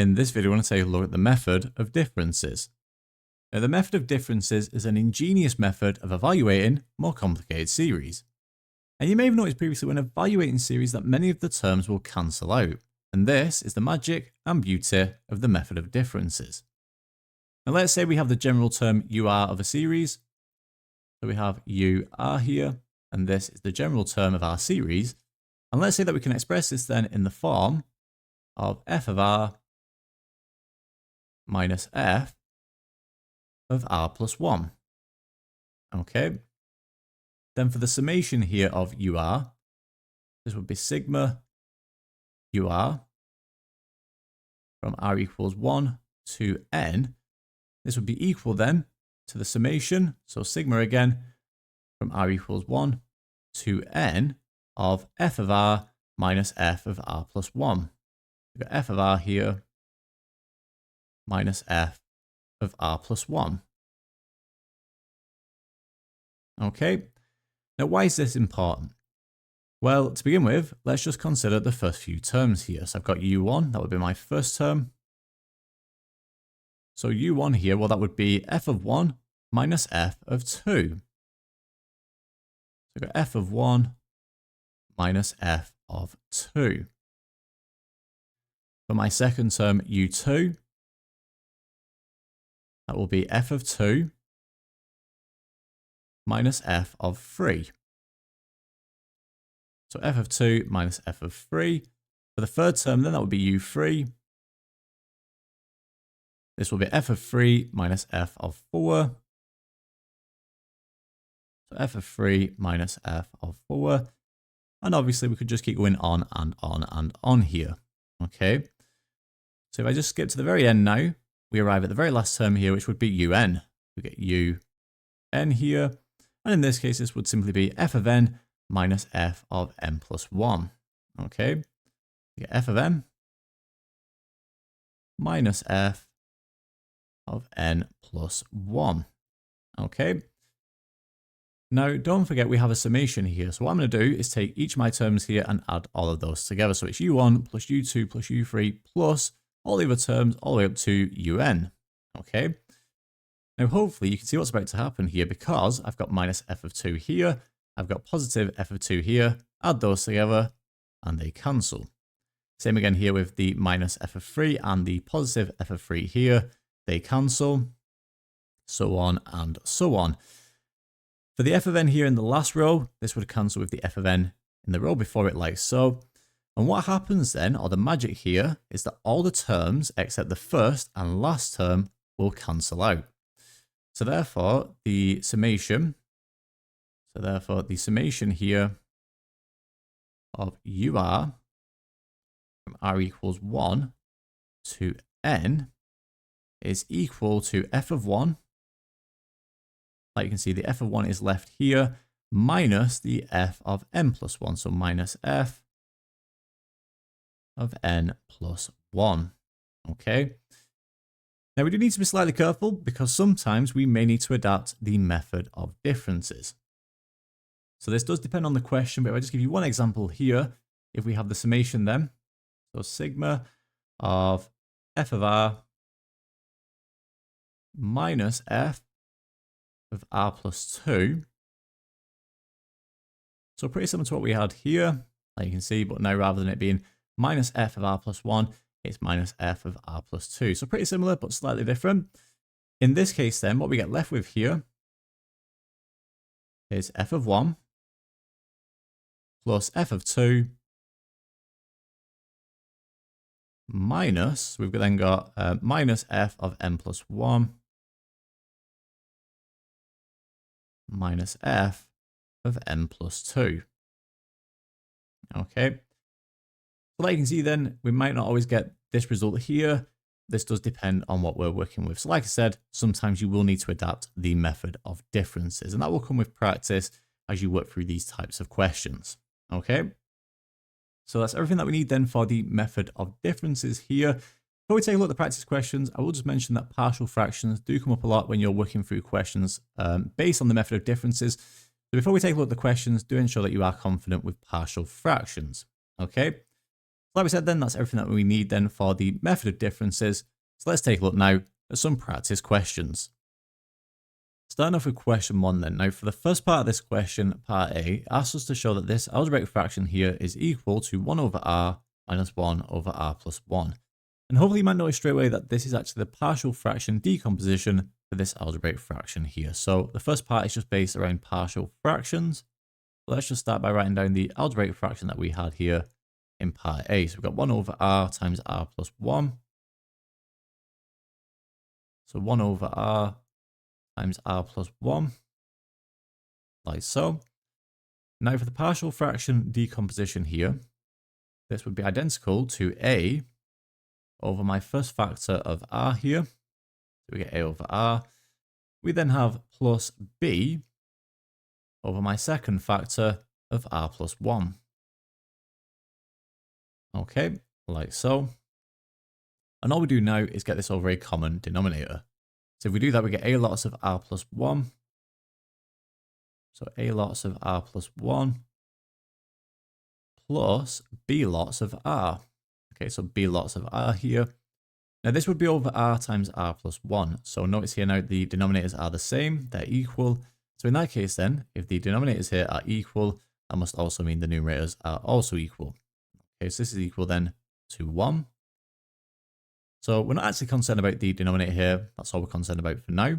In this video, I want to take a look at the method of differences. Now, the method of differences is an ingenious method of evaluating more complicated series. And you may have noticed previously when evaluating series that many of the terms will cancel out. And this is the magic and beauty of the method of differences. Now, let's say we have the general term UR of a series. So we have UR here, and this is the general term of our series. And let's say that we can express this then in the form of f of r minus f of r plus 1. Okay. Then for the summation here of UR, this would be sigma UR from r equals 1 to n. This would be equal then to the summation, so sigma again, from r equals 1 to n of f of r minus f of r plus 1. We've got f of r here minus f of r plus 1. Okay, now why is this important? Well, to begin with, let's just consider the first few terms here. So I've got u1, that would be my first term. So u1 here, well, that would be f of 1 minus f of 2. So I've got f of 1 minus f of 2. For my second term, u2, that will be f of 2 minus f of 3. So f of 2 minus f of 3. For the third term, then that would be u3. This will be f of 3 minus f of 4. So f of 3 minus f of 4. And obviously, we could just keep going on and on and on here. Okay. So if I just skip to the very end now, we arrive at the very last term here, which would be un. We get un here. And in this case, this would simply be f of n minus f of n plus 1. Okay. We get f of n minus f of n plus 1. Okay. Now, don't forget we have a summation here. So what I'm going to do is take each of my terms here and add all of those together. So it's u1 plus u2 plus u3 plus all the other terms all the way up to un. Okay. Now, hopefully you can see what's about to happen here because I've got minus f of 2 here. I've got positive f of 2 here. Add those together and they cancel. Same again here with the minus f of 3 and the positive f of 3 here. They cancel. So on and so on. For the f of n here in the last row, this would cancel with the f of n in the row before it like so. And what happens then, or the magic here, is that all the terms except the first and last term will cancel out. So therefore, the summation here of UR from R equals 1 to N is equal to f of 1. Like you can see, the f of 1 is left here, minus the f of n plus 1. So minus f of n plus 1. Okay. Now we do need to be slightly careful because sometimes we may need to adapt the method of differences. So this does depend on the question, but if I just give you one example here, if we have the summation then, so sigma of f of r minus f of r plus 2. So pretty similar to what we had here, like you can see, but now rather than it being minus f of r plus 1, it's minus f of r plus 2. So pretty similar, but slightly different. In this case then, what we get left with here is f of 1 plus f of 2 minus, we've then got minus f of n plus 1 minus f of n plus 2. Okay. So like you can see then, we might not always get this result here. This does depend on what we're working with. So like I said, sometimes you will need to adapt the method of differences, and that will come with practice as you work through these types of questions. Okay. So that's everything that we need then for the method of differences here. Before we take a look at the practice questions, I will just mention that partial fractions do come up a lot when you're working through questions based on the method of differences. So before we take a look at the questions, do ensure that you are confident with partial fractions. Okay. Like we said then, that's everything that we need then for the method of differences. So let's take a look now at some practice questions. Starting off with question 1 then. Now for the first part of this question, part A, asks us to show that this algebraic fraction here is equal to 1 over r minus 1 over r plus 1. And hopefully you might notice straight away that this is actually the partial fraction decomposition for this algebraic fraction here. So the first part is just based around partial fractions. Let's just start by writing down the algebraic fraction that we had here in part A. So we've got 1 over r times r plus 1. So 1 over r times r plus 1, like so. Now for the partial fraction decomposition here, this would be identical to a over my first factor of r here. So we get a over r. We then have plus b over my second factor of r plus 1. Okay, like so. And all we do now is get this over a common denominator. So if we do that, we get a lots of r plus 1. So a lots of r plus 1 plus b lots of r. Okay, so b lots of r here. Now this would be over r times r plus 1. So notice here now the denominators are the same, they're equal. So in that case then, if the denominators here are equal, that must also mean the numerators are also equal. Okay, so this is equal then to 1. So we're not actually concerned about the denominator here. That's all we're concerned about for now.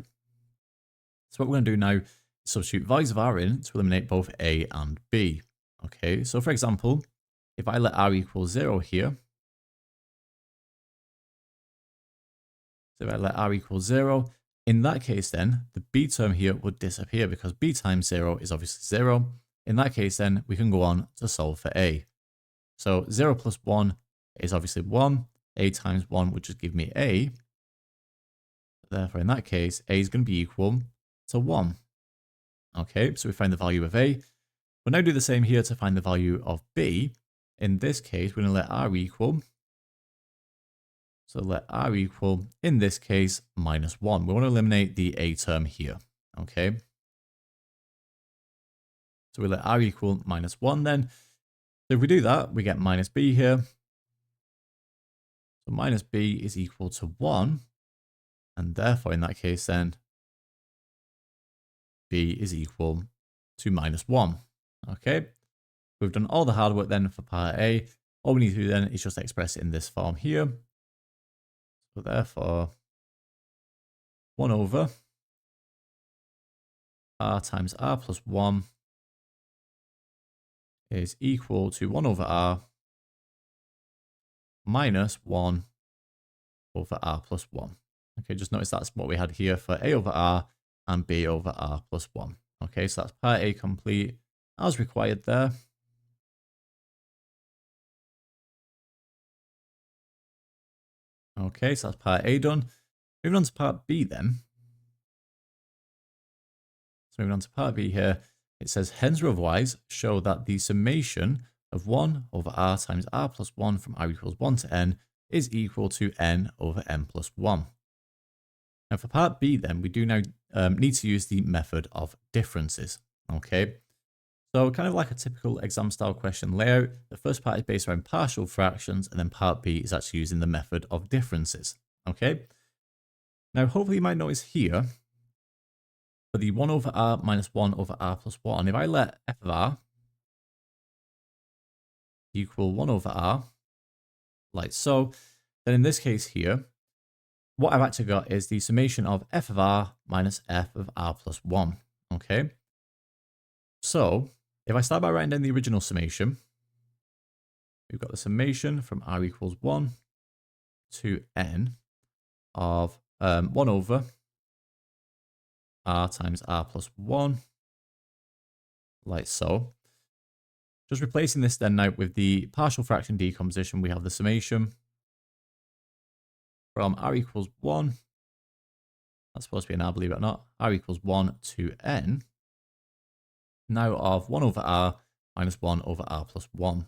So what we're going to do now is substitute values of r in to eliminate both a and b. Okay, so for example, if I let r equal 0 here, so if I let r equal 0, in that case then, the b term here would disappear because b times 0 is obviously 0. In that case then, we can go on to solve for a. So 0 plus 1 is obviously 1. A times 1 would just give me a. Therefore, in that case, a is going to be equal to 1. Okay, so we find the value of a. We'll now do the same here to find the value of b. In this case, we're going to let r equal. So let r equal, in this case, minus 1. We want to eliminate the a term here. Okay. So we let r equal minus 1 then. So if we do that, we get minus b here. So minus b is equal to 1. And therefore, in that case, then, b is equal to minus 1. Okay. We've done all the hard work then for part A. All we need to do then is just express it in this form here. So therefore, 1 over r times r plus 1 is equal to 1 over r minus 1 over r plus 1. Okay, just notice that's what we had here for a over r and b over r plus 1. Okay, so that's part A complete as required there. Okay, so that's part A done. Moving on to part B then. So moving on to part B here, it says hence or otherwise show that the summation of 1 over r times r plus 1 from r equals 1 to n is equal to n over n plus 1. Now for part B then, we do now need to use the method of differences. Okay, so kind of like a typical exam style question layout, the first part is based around partial fractions and then part B is actually using the method of differences. Okay, now hopefully you might notice here, for the 1 over r minus 1 over r plus 1, if I let f of r equal 1 over r, like so, then in this case here, what I've actually got is the summation of f of r minus f of r plus 1. Okay, so if I start by writing down the original summation, we've got the summation from r equals 1 to n of 1 over r times r plus 1, like so. Just replacing this then now with the partial fraction decomposition, we have the summation from r equals 1, that's supposed to be an r, believe it or not, r equals 1 to n, now of 1 over r minus 1 over r plus 1.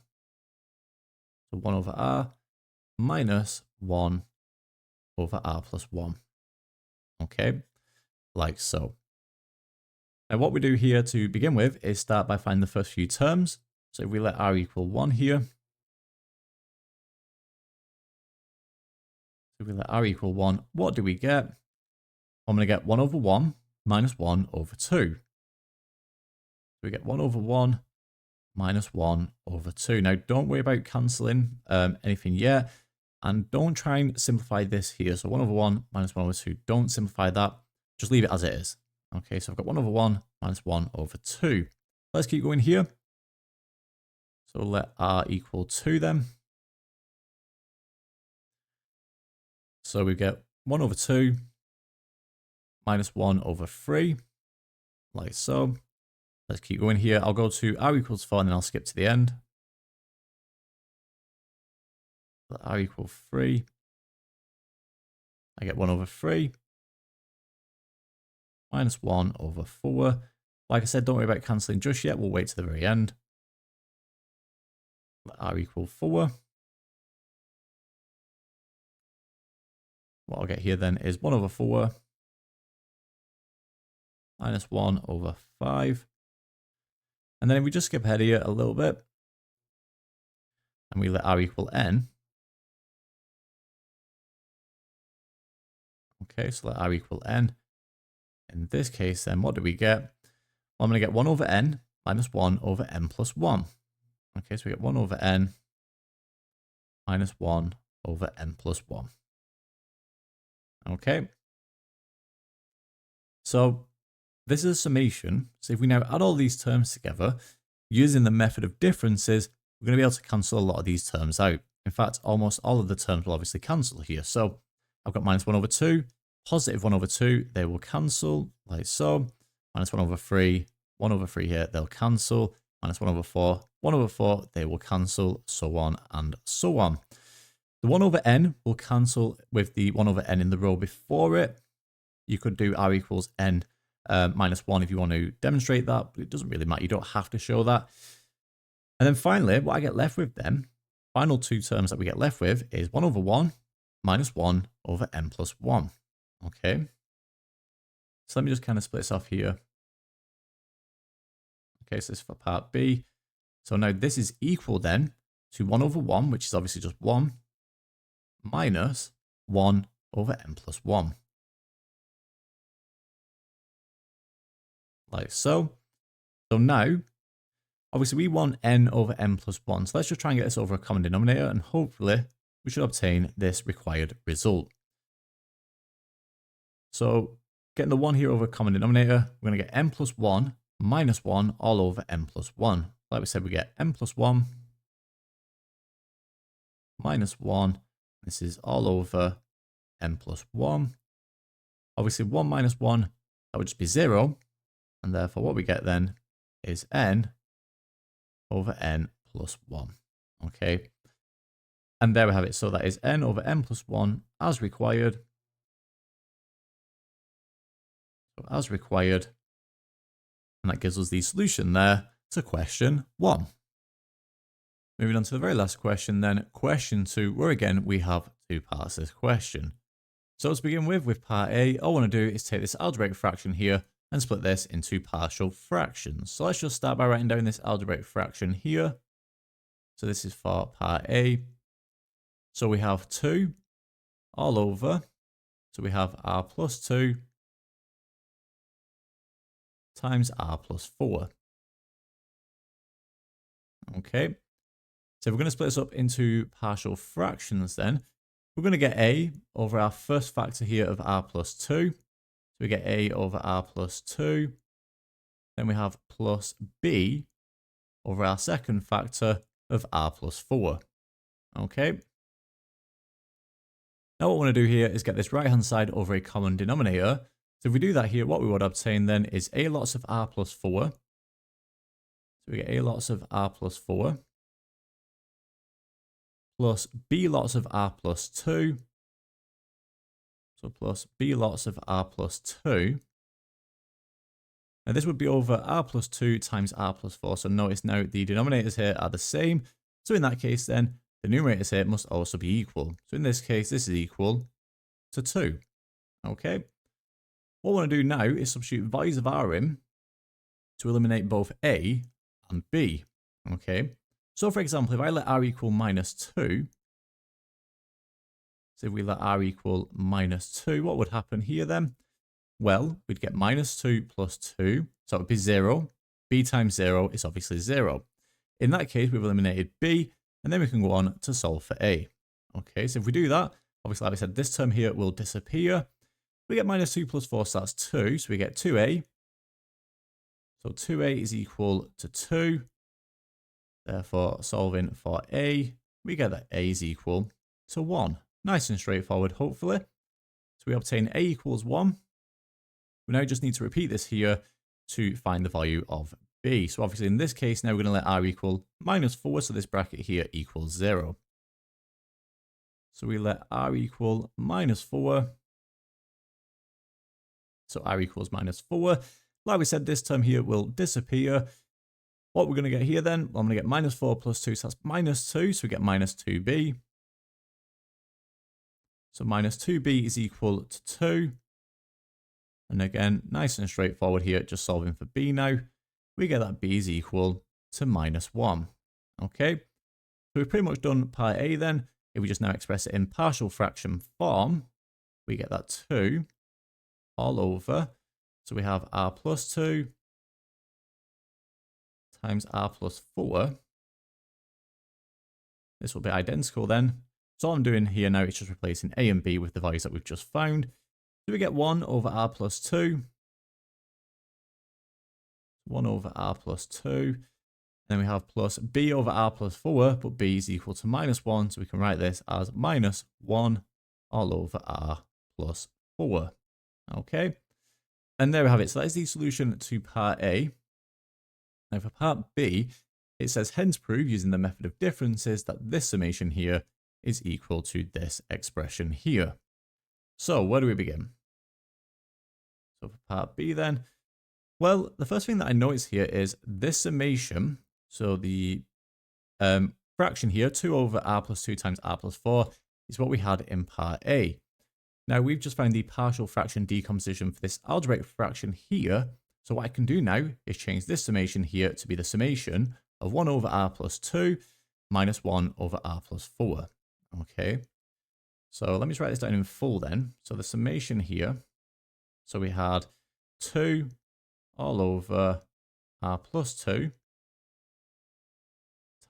So 1 over r minus 1 over r plus 1. Okay, like so. Now what we do here to begin with is start by finding the first few terms. So if we let r equal 1 here, if we let r equal 1, what do we get? I'm going to get 1 over 1 minus 1 over 2. So we get 1 over 1 minus 1 over 2. Now, don't worry about cancelling anything yet. And don't try and simplify this here. So 1 over 1 minus 1 over 2. Don't simplify that. Just leave it as it is. Okay, so I've got 1 over 1 minus 1 over 2. Let's keep going here. So let r equal 2 then. So we get 1 over 2 minus 1 over 3, like so. Let's keep going here. I'll go to r equals 4 and then I'll skip to the end. Let r equal 3. I get 1 over 3 minus 1 over 4. Like I said, don't worry about cancelling just yet. We'll wait to the very end. Let r equal 4. What I'll get here then is 1 over 4 minus 1 over 5. And then if we just skip ahead here a little bit, and we let r equal n. Okay, so let r equal n. In this case, then what do we get? Well, I'm going to get 1 over n minus 1 over n plus 1. Okay, so we get 1 over n minus 1 over n plus 1. Okay. So this is a summation. So if we now add all these terms together, using the method of differences, we're going to be able to cancel a lot of these terms out. In fact, almost all of the terms will obviously cancel here. So I've got minus 1 over 2, positive 1 over 2, they will cancel, like so. Minus 1 over 3, 1 over 3 here, they'll cancel. Minus 1 over 4, 1 over 4, they will cancel, so on and so on. The 1 over n will cancel with the 1 over n in the row before it. You could do r equals n minus 1 if you want to demonstrate that, but it doesn't really matter. You don't have to show that. And then finally, what I get left with then, final two terms that we get left with is 1 over 1 minus 1 over n plus 1. Okay. So let me just kind of split this off here. Okay, so this is for part B. So now this is equal then to 1 over 1, which is obviously just 1, minus 1 over n plus 1. Like so. So now, obviously we want n over n plus 1. So let's just try and get this over a common denominator, and hopefully we should obtain this required result. So getting the 1 here over a common denominator, we're going to get n plus 1 minus 1 all over n plus 1. Like we said, we get n plus 1 minus 1. This is all over n plus 1. Obviously 1 minus 1, that would just be 0. And therefore what we get then is n over n plus 1. Okay. And there we have it. So that is n over n plus 1 as required. So as required. And that gives us the solution there to question 1. Moving on to the very last question then, question 2, where again we have two parts of this question. So to begin with part A, all I want to do is take this algebraic fraction here and split this into partial fractions. So let's just start by writing down this algebraic fraction here. So this is for part A. So we have 2 all over. So we have r plus 2 times r plus 4. Okay. So if we're going to split this up into partial fractions then, we're going to get a over our first factor here of r plus 2. So we get a over r plus 2. Then we have plus b over our second factor of r plus 4. Okay. Now what we want to do here is get this right hand side over a common denominator. So if we do that here, what we would obtain then is a lots of r plus 4. So we get a lots of r plus 4 plus b lots of r plus 2. So plus b lots of r plus 2. Now this would be over r plus 2 times r plus 4. So notice now the denominators here are the same. So in that case then, the numerators here must also be equal. So in this case, this is equal to 2. Okay. What we want to do now is substitute values of r in to eliminate both a and b. Okay. So for example, if I let r equal minus 2, So if we let r equal -2, what would happen here then? Well, we'd get -2 plus 2, so it would be 0. B times 0 is obviously 0. In that case, we've eliminated b, and then we can go on to solve for a. Okay, so if we do that, obviously, like I said, this term here will disappear. We get -2 plus 4, so that's 2, so we get 2a. So 2a is equal to 2. Therefore, solving for a, we get that a is equal to 1. Nice and straightforward, hopefully. So we obtain a equals 1. We now just need to repeat this here to find the value of b. So obviously in this case, now we're going to let r equal -4, so this bracket here equals 0. So we let r equal -4. So r equals -4. Like we said, this term here will disappear. What we're going to get here then, well, I'm going to get -4 plus 2, so that's -2, so we get -2b. So -2b is equal to 2. And again, nice and straightforward here, just solving for b now. We get that b is equal to -1. Okay, so we've pretty much done part A then. If we just now express it in partial fraction form, we get that 2 all over. So we have r plus 2 times r plus 4. This will be identical then. So all I'm doing here now is just replacing a and b with the values that we've just found. So we get 1 over r plus 2. 1 over r plus 2. Then we have plus b over r plus 4, but b is equal to -1. So we can write this as -1 all over r plus 4. Okay. And there we have it. So that is the solution to part A. Now for part B, it says hence prove using the method of differences that this summation here is equal to this expression here. So where do we begin? So for part B then, well, the first thing that I notice here is this summation. So the fraction here, 2 over r plus 2 times r plus 4, is what we had in part A. Now we've just found the partial fraction decomposition for this algebraic fraction here. So what I can do now is change this summation here to be the summation of 1 over r plus 2 minus 1 over r plus 4. Okay. So let me just write this down in full then. So the summation here, so we had 2 all over r plus 2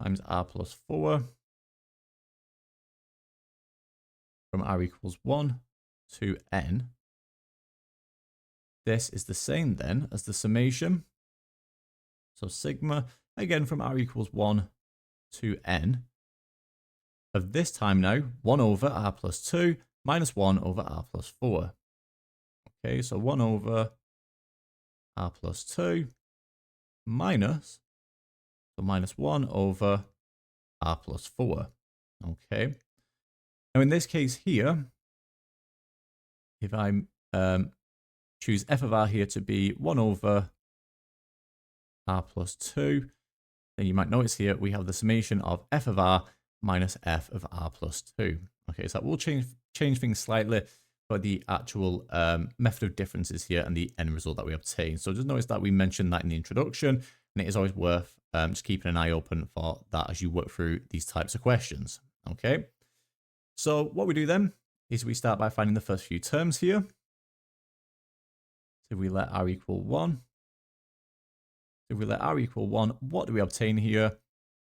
times r plus 4 from r equals 1 to n. This is the same then as the summation. So sigma, again from r equals 1 to n. Of this time now, 1 over r plus 2 minus 1 over r plus 4. Okay, so 1 over r plus 2 minus, so minus 1 over r plus 4. Okay. Now in this case here, if I choose f of r here to be 1 over r plus 2, then you might notice here we have the summation of f of r minus f of r plus 2. Okay, so that will change things slightly for the actual method of differences here and the end result that we obtain. So just notice that we mentioned that in the introduction, and it is always worth just keeping an eye open for that as you work through these types of questions. Okay, so what we do then is we start by finding the first few terms here. So if we let r equal 1, if we let r equal 1, what do we obtain here?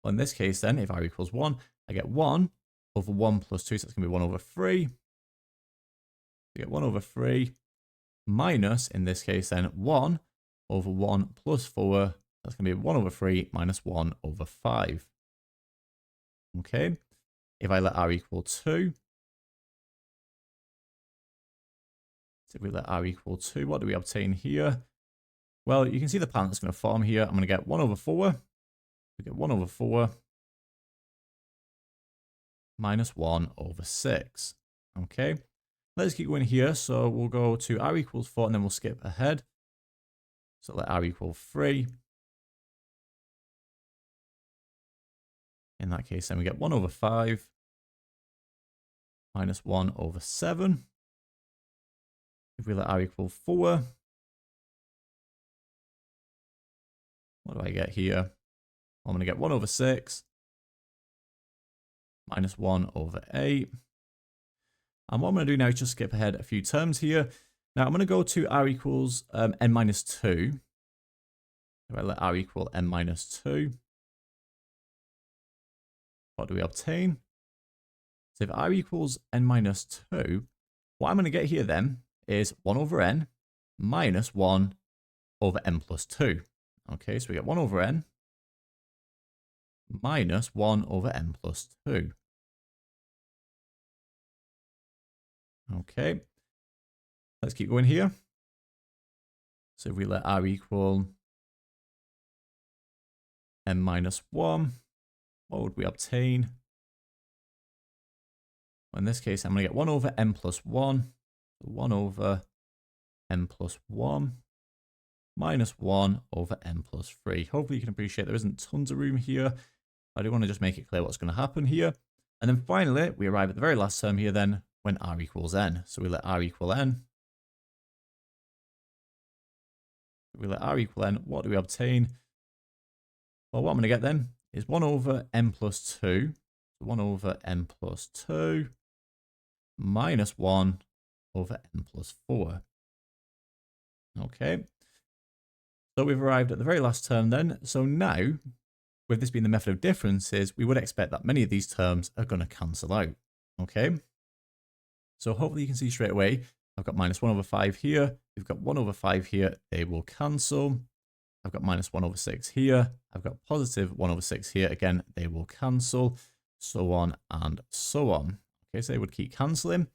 Well, in this case then, if r equals 1, I get 1 over 1 plus 2, so that's going to be 1 over 3. We get 1 over 3 minus, in this case then, 1 over 1 plus 4. That's going to be 1 over 3 minus 1 over 5. Okay. If I let r equal 2, so if we let r equal 2, what do we obtain here? Well, you can see the pattern that's going to form here. I'm going to get 1 over 4. We get 1 over 4 minus 1 over 6. Okay. Let's keep going here. So we'll go to r equals 4 and then we'll skip ahead. So let r equal 3. In that case, then we get 1 over 5 minus 1 over 7. If we let r equal 4, what do I get here? I'm going to get 1 over 6 minus 1 over 8. And what I'm going to do now is just skip ahead a few terms here. Now I'm going to go to r equals n minus 2. If I let r equal n minus 2, what do we obtain? So if r equals n minus 2, what I'm going to get here then is 1 over n minus 1 over n plus 2. Okay, so we get 1 over n minus 1 over n plus 2. Okay, let's keep going here. So if we let r equal n minus 1, what would we obtain? Well, in this case, I'm going to get 1 over n plus 1, 1 over n plus 1, minus 1 over n plus 3. Hopefully you can appreciate there isn't tons of room here. I do want to just make it clear what's going to happen here. And then finally, we arrive at the very last term here then, when r equals n. So we let r equal n. We let r equal n. What do we obtain? Well, what I'm going to get then is 1 over n plus 2. So 1 over n plus 2 minus 1 over n plus 4. Okay. So we've arrived at the very last term then. So now, with this being the method of differences, we would expect that many of these terms are going to cancel out. Okay. So hopefully you can see straight away, I've got minus 1 over 5 here. We've got 1 over 5 here. They will cancel. I've got minus 1 over 6 here. I've got positive 1 over 6 here. Again, they will cancel. So on and so on. Okay, so they would keep cancelling.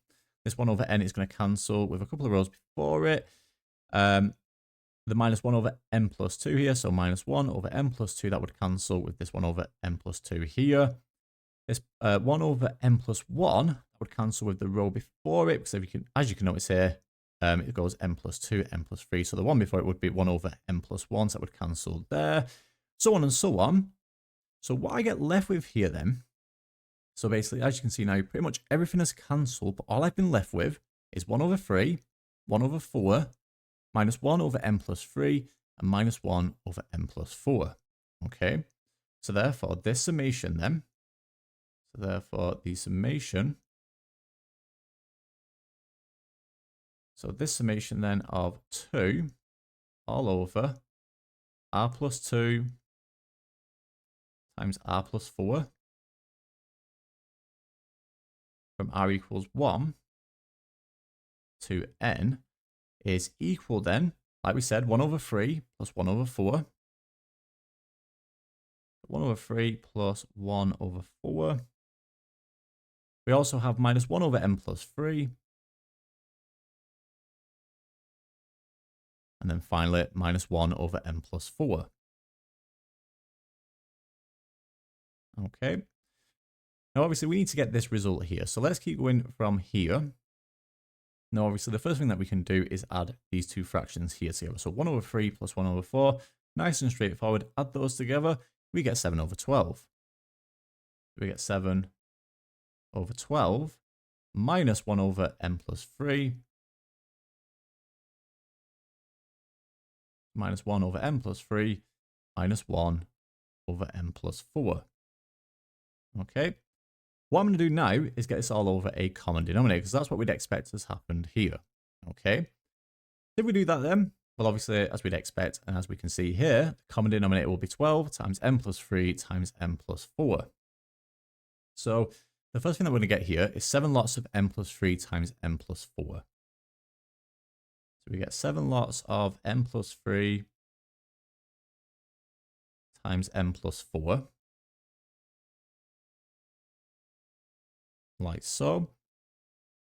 This 1 over n is going to cancel with a couple of rows before it. The minus 1 over n plus 2 here. So minus 1 over n plus 2, that would cancel with this 1 over n plus 2 here. This 1 over n plus 1 that would cancel with the row before it, because if you can, as you can notice here, it goes n plus 2, n plus 3. So the one before it would be 1 over n plus 1, so that would cancel there. So on and so on. So what I get left with here then, so basically, as you can see now, pretty much everything has cancelled, but all I've been left with is 1 over 3, 1 over 4, minus 1 over n plus 3, and minus 1 over n plus 4. Okay, so therefore, this summation then, so therefore, the summation, so this summation then of 2 all over r plus 2 times r plus 4 from r equals 1 to n is equal then, like we said, 1 over 3 plus 1 over 4. 1 over 3 plus 1 over 4. We also have minus 1 over n plus 3. And then finally, minus 1 over n plus 4. Okay. Now, obviously, we need to get this result here. So let's keep going from here. Now, obviously, the first thing that we can do is add these two fractions here together. So 1 over 3 plus 1 over 4. Nice and straightforward. Add those together. We get 7 over 12. We get 7 over 12 minus 1 over n plus 3 minus 1 over n plus 3 minus 1 over n plus 4. Okay. What I'm going to do now is get this all over a common denominator, because that's what we'd expect has happened here. Okay. If we do that then, well, obviously, as we'd expect, and as we can see here, the common denominator will be 12 times n plus 3 times n plus 4. So the first thing that we're going to get here is 7 lots of n plus 3 times n plus 4. So we get 7 lots of n plus 3 times n plus 4. Like so.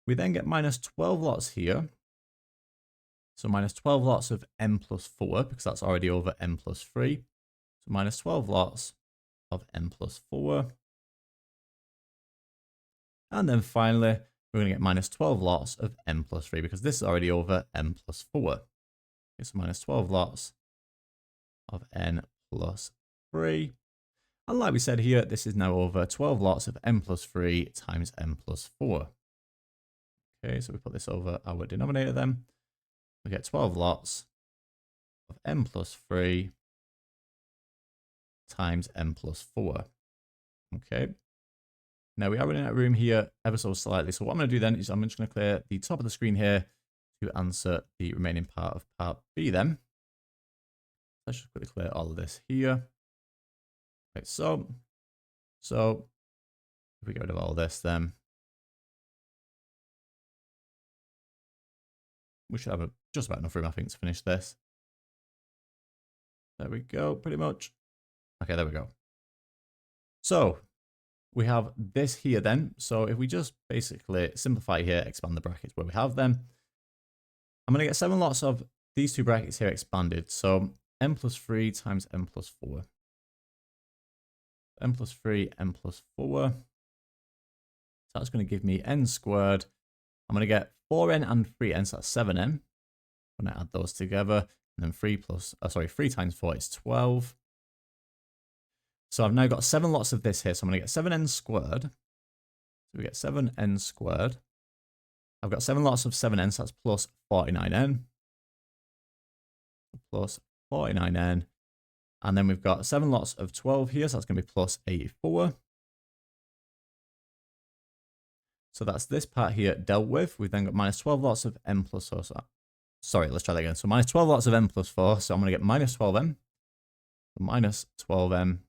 We then get minus 12 lots here. So minus 12 lots of n plus 4, because that's already over n plus 3. So minus 12 lots of n plus 4. And then finally, we're going to get minus 12 lots of n plus 3, because this is already over n plus 4. Okay, so minus 12 lots of n plus 3. And like we said here, this is now over 12 lots of n plus 3 times n plus 4. Okay, so we put this over our denominator then. We get 12 lots of n plus 3 times n plus 4. Okay. Now we are running out of room here ever so slightly. So what I'm going to do then is I'm just going to clear the top of the screen here to answer the remaining part of part B then. Let's just quickly clear all of this here. Okay, so if we get rid of all this then, we should have just about enough room, I think, to finish this. There we go, pretty much. Okay, there we go. So we have this here then. So if we just basically simplify here, expand the brackets where we have them, I'm going to get 7 lots of these two brackets here expanded. So n plus 3 times n plus 4. N plus 3, n plus 4. So that's going to give me n squared. I'm going to get 4n and 3n, so that's 7n. I'm going to add those together. And then 3 times 4 is 12. So I've now got 7 lots of this here. So I'm going to get 7n squared. So we get 7n squared. I've got 7 lots of 7n, so that's plus 49n. Plus 49n. And then we've got 7 lots of 12 here, so that's going to be plus 84. So that's this part here dealt with. We've then got minus 12 lots of n plus 4. Sorry, let's try that again. So minus 12 lots of n plus 4. So I'm going to get minus 12n. Minus 12n.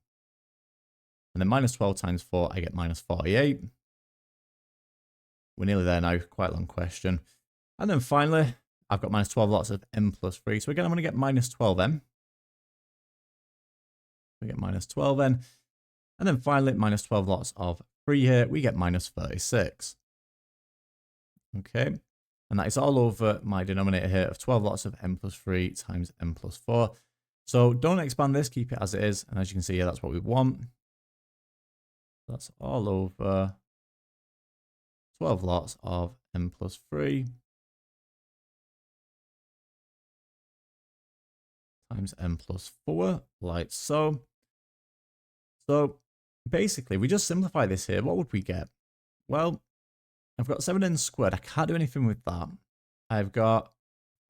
And then minus 12 times 4, I get minus 48. We're nearly there now. Quite a long question. And then finally, I've got minus 12 lots of n plus 3. So again, I'm going to get minus 12n. We get minus 12n. And then finally, minus 12 lots of 3 here. We get minus 36. Okay. And that is all over my denominator here of 12 lots of n plus 3 times n plus 4. So don't expand this. Keep it as it is. And as you can see here, that's what we want. That's all over 12 lots of n plus 3 times n plus 4, like so. So basically, we just simplify this here. What would we get? Well, I've got 7n squared. I can't do anything with that. I've got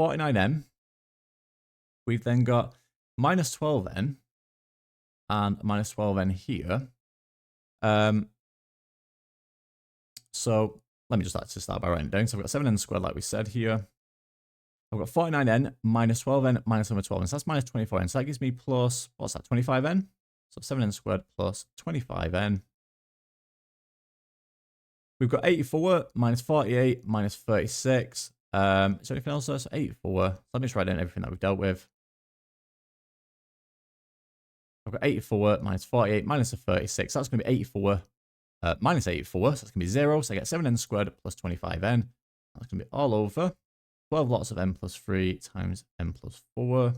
49n. We've then got minus 12n and minus 12n here. So let me just actually start by writing it down. So I've got 7n squared, like we said here. I've got 49n minus 12n minus number 12n. So that's minus 24n. So that gives me plus, what's that, 25n? So 7n squared plus 25n. We've got 84 minus 48 minus 36. Is there anything else there? So 84. So let me just write down everything that we've dealt with. I've got 84 minus 48 minus a 36. So that's going to be 84 minus 84. So that's going to be 0. So I get 7n squared plus 25n. That's going to be all over 12 lots of n plus 3 times n plus 4.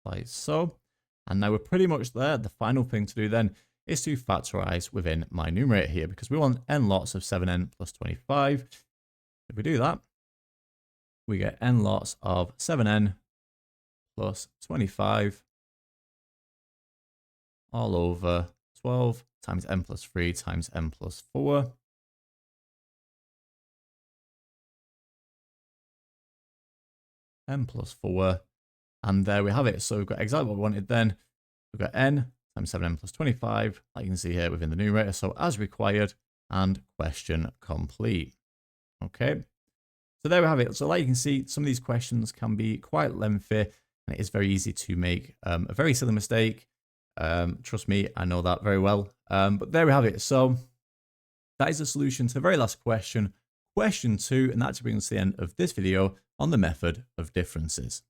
Like so. And now we're pretty much there. The final thing to do then is to factorize within my numerator here, because we want n lots of 7n plus 25. If we do that, we get n lots of 7n plus 25 all over 12 times n plus 3 times n plus 4. N plus 4. And there we have it. So we've got exactly what we wanted then. We've got n times 7n plus 25, like you can see here within the numerator. So as required, and question complete. Okay. So there we have it. So like you can see, some of these questions can be quite lengthy, and it is very easy to make a very silly mistake. Trust me, I know that very well. But there we have it. So that is the solution to the very last question, question 2, and that brings us to the end of this video on the method of differences.